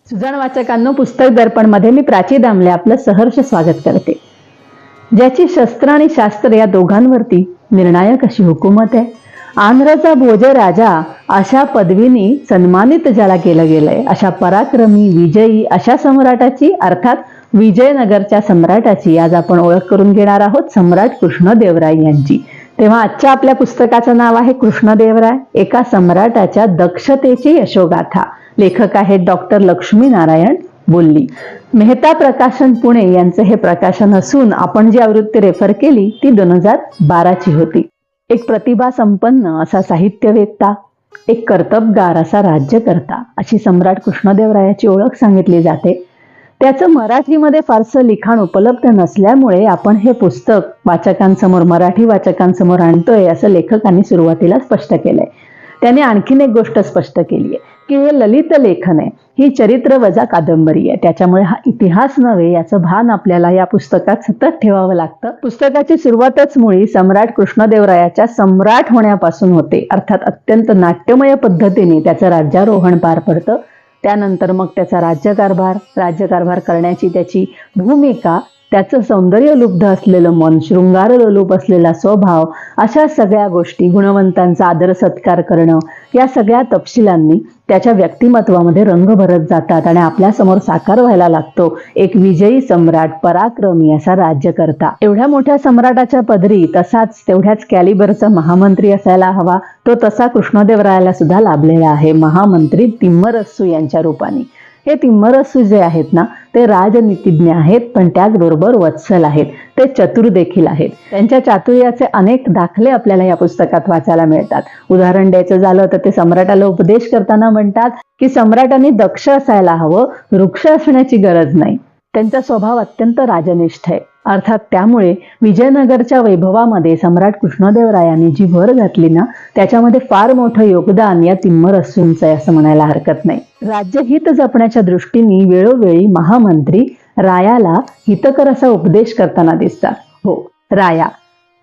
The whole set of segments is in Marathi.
सुजाण वाचकांनो, पुस्तक दर्पण मध्ये मी प्राची दामले आपलं सहर्ष स्वागत करते. ज्याची शस्त्र आणि शास्त्र या दोघांवरती निर्णायक अशी हुकूमत आहे, आंध्रचा भोज राजा अशा पदवीने सन्मानित ज्याला केलं गेलंय, अशा पराक्रमी विजयी अशा सम्राटाची अर्थात विजयनगरच्या सम्राटाची आज आपण ओळख करून घेणार आहोत, सम्राट कृष्णदेवराय यांची. तेव्हा आजच्या आपल्या पुस्तकाचं नाव आहे कृष्णदेवराय, एका सम्राटाच्या दक्षतेची यशोगाथा. लेखक आहेत डॉक्टर लक्ष्मीनारायण बोल्ली. मेहता प्रकाशन पुणे यांचे हे प्रकाशन असून आपण जी आवृत्ती रेफर केली ती 2012ची होती. एक प्रतिभा संपन्न असा साहित्यवेत्ता, एक कर्तबगार असा राज्यकर्ता अशी सम्राट कृष्णदेवरायाची ओळख सांगितली जाते. त्याचं मराठीमध्ये फारसं लिखाण उपलब्ध नसल्यामुळे आपण हे पुस्तक वाचकांसमोर, मराठी वाचकांसमोर आणतोय असं लेखकांनी सुरुवातीला स्पष्ट केलंय. त्याने आणखीन एक गोष्ट स्पष्ट केली आहे की हे ललित लेखन आहे, ही चरित्र वजा कादंबरी आहे. त्याच्यामुळे हा इतिहास नव्हे याचं भान आपल्याला या पुस्तकात सतत ठेवावं लागतं. पुस्तकाची सुरुवातच मुळी सम्राट कृष्णदेवरायाच्या सम्राट होण्यापासून होते, अर्थात अत्यंत नाट्यमय पद्धतीने त्याचं राज्यारोहण पार पडतं. त्यानंतर मग त्याचा राज्यकारभार करण्याची त्याची भूमिका, त्याचं सौंदर्य लुब्ध असलेलं मन, शृंगार लोलूप असलेला स्वभाव, अशा सगळ्या गोष्टी, गुणवंतांचा आदर सत्कार करणं, या सगळ्या तपशिलांनी त्याच्या व्यक्तिमत्वामध्ये रंग भरत जातात आणि आपल्या समोर साकार व्हायला लागतो एक विजयी सम्राट, पराक्रमी असा राज्यकर्ता. एवढ्या मोठ्या सम्राटाच्या पदरी तसाच तेवढ्याच कॅलिबरचा महामंत्री असायला हवा. तो तसा कृष्णदेवरायाला सुद्धा लाभलेला आहे, महामंत्री तिम्मरस्सू यांच्या रूपाने. हे तिम्मरस्सू जे आहेत ना, ते राजनीतिज्ञ आहेत, पण त्याचबरोबर वत्सल आहेत, ते चतुर देखील आहेत. त्यांच्या चातुर्याचे अनेक दाखले आपल्याला या पुस्तकात वाचायला मिळतात. उदाहरण द्यायचं झालं तर ते सम्राटाला उपदेश करताना म्हणतात की सम्राटाने दक्ष असायला हवं, वृक्ष असण्याची गरज नाही. त्यांचा स्वभाव अत्यंत राजनिष्ठ आहे. अर्थात त्यामुळे विजयनगरच्या वैभवामध्ये सम्राट कृष्णदेवरायांनी जी भर घातली ना, त्याच्यामध्ये फार मोठं योगदान या तिम्मरस्सूंचं आहे असं म्हणायला हरकत नाही. राज्यहित जपण्याच्या दृष्टीने वेळोवेळी महामंत्री रायाला हितकर असा उपदेश करताना दिसतात. हो, राया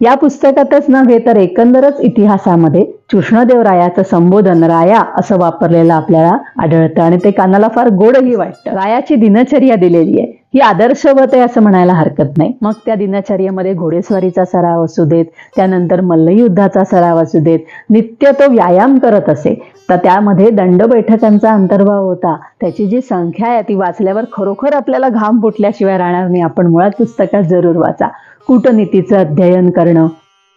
या पुस्तकातच नव्हे तर एकंदरच इतिहासामध्ये कृष्णदेवरायाचं संबोधन राया असं वापरलेलं आपल्याला आढळतं आणि ते कानाला फार गोडही वाटतं. रायाची दिनचर्या दिलेली आहे, ही आदर्शवत आहे असं म्हणायला हरकत नाही. मग त्या दिनचर्येमध्ये घोडेस्वारीचा सराव असू देत, त्यानंतर मल्लयुद्धाचा सराव असू देत, नित्य तो व्यायाम करत असे. तर त्यामध्ये दंड बैठकांचा अंतर्भाव होता. त्याची जी संख्या आहे ती वाचल्यावर खरोखर आपल्याला घाम फुटल्याशिवाय राहणार नाही. आपण मुळात पुस्तकात जरूर वाचा. कूटनीतीचं अध्ययन करणं,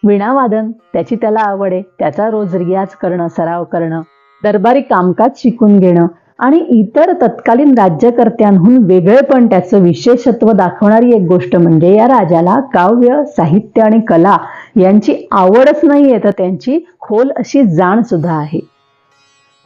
वीणावादन त्याची त्याला आवड आहे, त्याचा रोज रियाज करणं, सराव करणं, दरबारी कामकाज शिकून घेणं आणि इतर तत्कालीन राज्यकर्त्यांहून वेगळेपण त्याचं विशेषत्व दाखवणारी एक गोष्ट म्हणजे या राजाला काव्य, साहित्य आणि कला यांची आवडच नाहीये, तर त्यांची खोल अशी जाण सुद्धा आहे.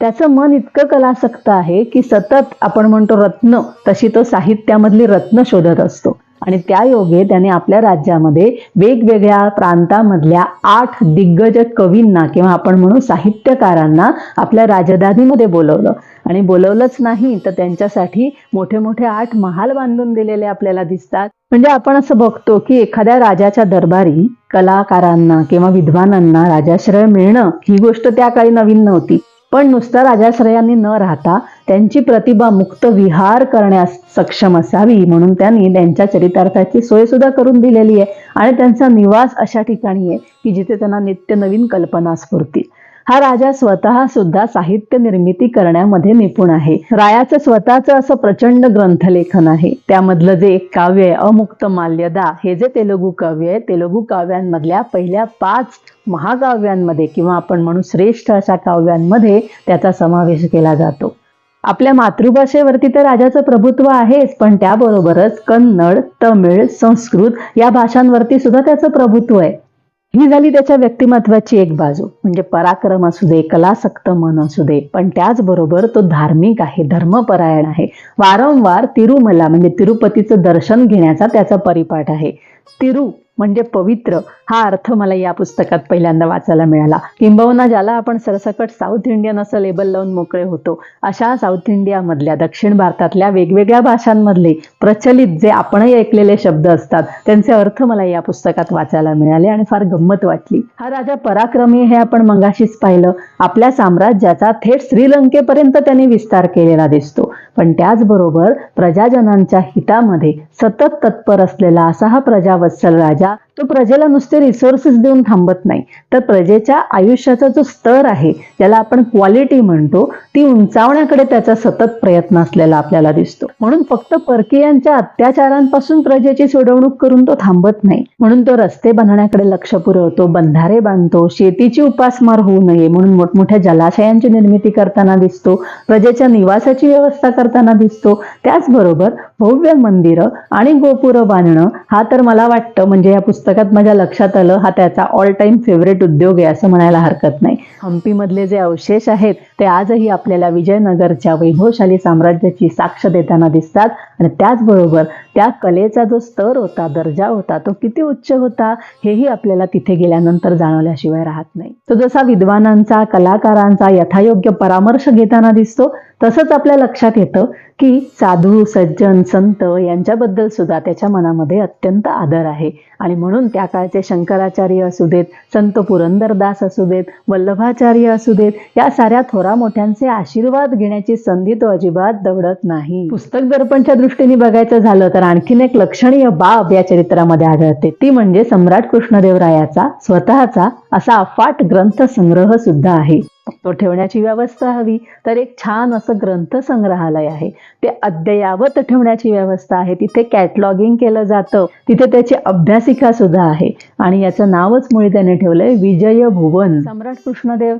त्याचं मन इतकं कलासक्त आहे की सतत आपण म्हणतो रत्न, तशी तो साहित्यामधली रत्न शोधत असतो. आणि त्या योगे त्याने आपल्या राज्यामध्ये वेगवेगळ्या प्रांतामधल्या 8 दिग्गज कवींना किंवा आपण म्हणू साहित्यकारांना आपल्या राजधानीमध्ये बोलवलं. आणि बोलवलंच नाही तर त्यांच्यासाठी मोठे मोठे 8 महाल बांधून दिलेले आपल्याला दिसतात. म्हणजे आपण असं बघतो की एखाद्या राजाच्या दरबारी कलाकारांना किंवा विद्वानांना राजाश्रय मिळणं ही गोष्ट त्या काळी नवीन नव्हती. पण नुसता राजाश्रयांनी न राहता त्यांची प्रतिभा मुक्त विहार करण्यास सक्षम असावी म्हणून त्यांनी त्यांच्या चरितार्थाची सोय सुद्धा करून दिलेली आहे. आणि त्यांचा निवास अशा ठिकाणी आहे की जिथे त्यांना नित्य नवीन कल्पना स्फुरतील. हा राजा स्वतः सुद्धा साहित्य निर्मिती करण्यामध्ये निपुण आहे. रायाचं स्वतःचं असं प्रचंड ग्रंथलेखन आहे. त्यामधलं जे एक काव्य आहे अमुक्त माल्यदा, हे जे तेलुगू काव्य आहे, तेलुगू काव्यांमधल्या पहिल्या 5 महाकाव्यांमध्ये किंवा आपण म्हणू श्रेष्ठ अशा काव्यांमध्ये त्याचा समावेश केला जातो. आपल्या मातृभाषेवरती तर राजाचं प्रभुत्व आहेच, पण त्याबरोबरच कन्नड, तमिळ, संस्कृत या भाषांवरती सुद्धा त्याचं प्रभुत्व आहे. ही झाली त्याच्या व्यक्तिमत्वाची एक बाजू. म्हणजे पराक्रम असू दे, कलासक्त मन असू दे, पण त्याचबरोबर तो धार्मिक आहे, धर्मपरायण आहे. वारंवार तिरुमला म्हणजे तिरुपतीचं दर्शन घेण्याचा त्याचा परिपाठ आहे. तिरू म्हणजे पवित्र हा अर्थ मला या पुस्तकात पहिल्यांदा वाचायला मिळाला. किंबहुना ज्याला आपण सरसकट साऊथ इंडियन असं लेबल लावून मोकळे होतो, अशा साऊथ इंडियामधल्या, दक्षिण भारतातल्या वेगवेगळ्या भाषांमधले प्रचलित जे आपणही ऐकलेले शब्द असतात त्यांचे अर्थ मला या पुस्तकात वाचायला मिळाले आणि फार गंमत वाटली. हा राजा पराक्रमी हे आपण मगाशीच पाहिलं. आपल्या साम्राज्याचा थेट श्रीलंकेपर्यंत त्यांनी विस्तार केलेला दिसतो. पण त्याचबरोबर प्रजाजनांच्या हितामध्ये सतत तत्पर असलेला असा हा प्रजावत्सल राजा, तो प्रजेला नुसते रिसोर्सेस देऊन थांबत नाही, तर प्रजेच्या आयुष्याचा जो स्तर आहे, ज्याला आपण क्वालिटी म्हणतो, ती उंचावण्याकडे त्याचा सतत प्रयत्न असलेला आपल्याला दिसतो. म्हणून फक्त परकीयांच्या अत्याचारांपासून प्रजेची सोडवणूक करून तो थांबत नाही. म्हणून तो रस्ते बांधण्याकडे लक्ष पुरवतो, बंधारे बांधतो, शेतीची उपासमार होऊ नये म्हणून मोठमोठ्या जलाशयांची निर्मिती करताना दिसतो, प्रजेच्या निवासाची व्यवस्था करताना दिसतो. त्याचबरोबर भव्य मंदिरं आणि गोपुरं बांधणं हा तर मला वाटतं म्हणजे या पुस्तकात माझ्या लक्षात आलं, हा त्याचा ऑल टाइम फेवरेट उद्योग आहे असं म्हणायला हरकत नाही. हम्पी मधले जे अवशेष आहेत ते आजही आपल्याला विजयनगरच्या वैभवशाली साम्राज्याची साक्ष देताना दिसतात. आणि त्याचबरोबर त्या कलेचा जो स्तर होता, दर्जा होता, तो किती उच्च होता हेही आपल्याला तिथे गेल्यानंतर जाणवल्याशिवाय राहत नाही. तो जसा विद्वानांचा, कलाकारांचा यथायोग्य परामर्श घेताना दिसतो, तसंच आपल्या लक्षात येतं की साधू, सज्जन, संत यांच्याबद्दल सुद्धा त्याच्या मनामध्ये अत्यंत आदर आहे. आणि म्हणून त्या काळचे शंकराचार्य असू देत, संत पुरंदरदास असू देत, वल्लभाचार्य असू देत, या साऱ्या थोरा मोठ्यांचे आशीर्वाद घेण्याची संधी तो अजिबात दवडत नाही. पुस्तक दर्पणच्या दृष्टीने बघायचं झालं तर आणखीन एक लक्षणीय बाब या चरित्रामध्ये आढळते, ती म्हणजे सम्राट कृष्णदेवरायाचा स्वतःचा असा अफाट ग्रंथ संग्रह सुद्धा आहे. तो ठेवण्याची व्यवस्था हवी तर एक छान असं ग्रंथ संग्रहालय आहे, ते अद्ययावत ठेवण्याची व्यवस्था आहे, तिथे कॅटलॉगिंग केलं जातं, तिथे त्याची अभ्यासिका सुद्धा आहे. आणि याचं नावच मुळी त्याने ठेवलंय विजय भुवन. सम्राट कृष्णदेव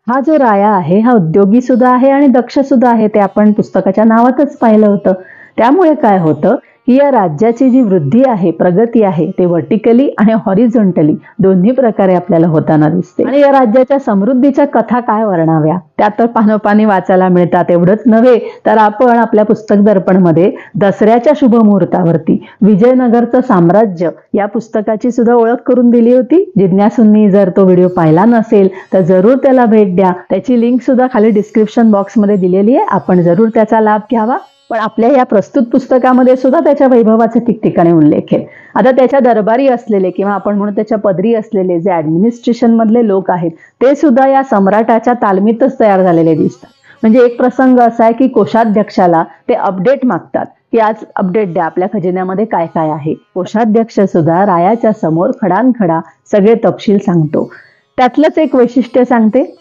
हा जो राया आहे हा उद्योगी सुद्धा आहे आणि दक्ष सुद्धा आहे, ते आपण पुस्तकाच्या नावातच पाहिलं होतं. त्यामुळे काय होतं की या राज्याची जी वृद्धी आहे, प्रगती आहे, ते व्हर्टिकली आणि हॉरिझॉन्टली दोन्ही प्रकारे आपल्याला होताना दिसते. आणि या राज्याच्या समृद्धीच्या कथा काय वर्णाव्या, त्या तर पानोपानी वाचायला मिळतात. एवढंच नव्हे तर आपण आपल्या पुस्तक दर्पणमध्ये दसऱ्याच्या शुभ मुहूर्तावरती विजयनगरचं साम्राज्य या पुस्तकाची सुद्धा ओळख करून दिली होती. जिज्ञासूंनी जर तो व्हिडिओ पाहिला नसेल तर जरूर त्याला भेट द्या. त्याची लिंक सुद्धा खाली डिस्क्रिप्शन बॉक्समध्ये दिलेली आहे, आपण जरूर त्याचा लाभ घ्यावा. पण आपल्या या प्रस्तुत पुस्तकामध्ये सुद्धा त्याच्या वैभवाचे ठिकठिकाणी उल्लेख आहे. आता त्याच्या दरबारी असलेले किंवा आपण म्हणू त्याच्या पदरी असलेले जे ऍडमिनिस्ट्रेशन मधले लोक आहेत ते सुद्धा या सम्राटाच्या तालमीतच तयार झालेले दिसतात. म्हणजे एक प्रसंग असा आहे की कोषाध्यक्षाला ते अपडेट मागतात की आज अपडेट द्या, आपल्या खजिन्यामध्ये काय काय आहे. कोषाध्यक्ष सुद्धा रायाच्या समोर खडानखडा सगळे तपशील सांगतो. त्यातलंच एक वैशिष्ट्य सांगते,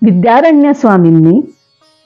विद्यारण्य स्वामींनी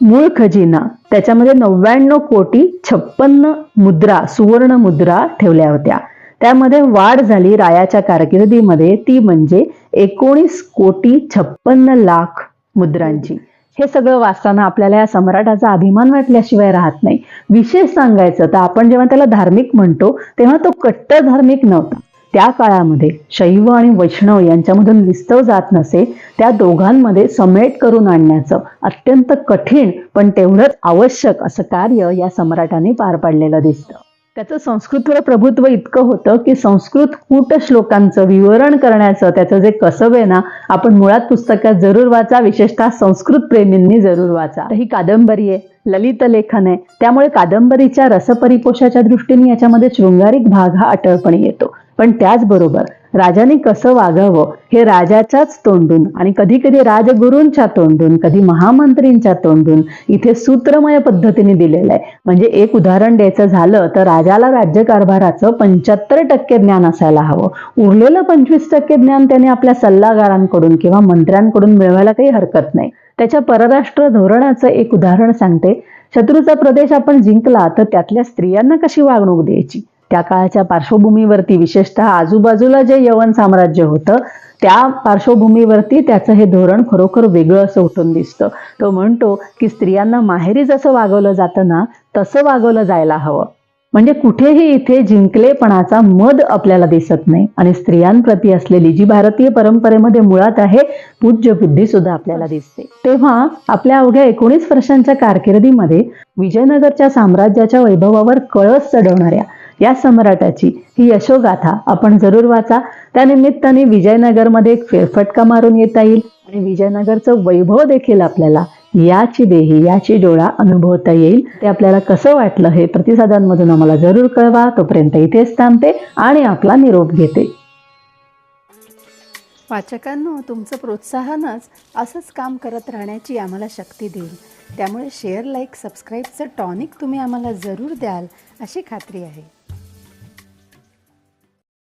मूळ खजिना त्याच्यामध्ये 99,56 मुद्रा, सुवर्ण मुद्रा ठेवल्या होत्या. त्यामध्ये वाढ झाली रायाच्या कारकिर्दीमध्ये, ती म्हणजे 19,56,00,000 मुद्रांची. हे सगळं वाचताना आपल्याला या सम्राटाचा अभिमान वाटल्याशिवाय राहत नाही. विशेष सांगायचं तर आपण जेव्हा त्याला धार्मिक म्हणतो तेव्हा तो कट्टर धार्मिक नव्हता. त्या काळामध्ये शैव आणि वैष्णव यांच्यामधून विस्तव जात नसे, त्या दोघांमध्ये समेट करून आणण्याचं अत्यंत कठीण पण तेवढंच आवश्यक असं कार्य या सम्राटाने पार पाडलेलं दिसतं. त्याचं संस्कृतवर प्रभुत्व इतकं होतं की संस्कृत कूट श्लोकांचं विवरण करण्याचं त्याचं जे कसब आहे ना, आपण मुळात पुस्तकात जरूर वाचा, विशेषतः संस्कृत प्रेमींनी जरूर वाचा. ही कादंबरी आहे, ललित लेखन आहे, त्यामुळे कादंबरीच्या रसपरिपोषाच्या दृष्टीने याच्यामध्ये शृंगारिक भाग हा अटळपणे येतो. पण त्याचबरोबर राजाने कसं वागावं हे राजाच्याच तोंडून आणि कधी कधी राजगुरूंच्या तोंडून, कधी महामंत्रींच्या तोंडून इथे सूत्रमय पद्धतीने दिलेलं आहे. म्हणजे एक उदाहरण द्यायचं झालं तर राजाला राज्यकारभाराचं 75% ज्ञान असायला हवं, उरलेलं 25% ज्ञान त्याने आपल्या सल्लागारांकडून किंवा मंत्र्यांकडून मिळवायला काही हरकत नाही. त्याच्या परराष्ट्र धोरणाचं एक उदाहरण सांगते. शत्रूचा प्रदेश आपण जिंकला तर त्यातल्या स्त्रियांना कशी वागणूक द्यायची, त्या काळाच्या पार्श्वभूमीवरती, विशेषतः आजूबाजूला जे यवन साम्राज्य होतं त्या पार्श्वभूमीवरती त्याचं हे धोरण खरोखर वेगळं असं उठून दिसतं. तो म्हणतो की स्त्रियांना माहेरी जसं वागवलं जातं ना तसं वागवलं जायला हवं. म्हणजे कुठेही इथे जिंकलेपणाचा मद आपल्याला दिसत नाही. आणि स्त्रियांप्रती असलेली जी भारतीय परंपरेमध्ये मुळात आहे पूज्य बुद्धी सुद्धा आपल्याला दिसते. तेव्हा आपल्या अवघ्या 19 वर्षांच्या कारकिर्दीमध्ये विजयनगरच्या साम्राज्याच्या वैभवावर कळस चढवणाऱ्या या सम्राटाची ही यशोगाथा आपण जरूर वाचा. त्यानिमित्ताने विजयनगरमध्ये एक फेरफटका मारून येता येईल आणि विजयनगरचं वैभव देखील आपल्याला याची देही याची डोळा अनुभवता येईल. ते आपल्याला कसं वाटलं हे प्रतिसादांमधून आम्हाला जरूर कळवा. तोपर्यंत इथेच थांबते आणि आपला निरोप घेते. वाचकांनो, तुमचं प्रोत्साहनच असंच काम करत राहण्याची आम्हाला शक्ती देईल. त्यामुळे शेअर, लाईक, सबस्क्राईबचं टॉनिक तुम्ही आम्हाला जरूर द्याल अशी खात्री आहे.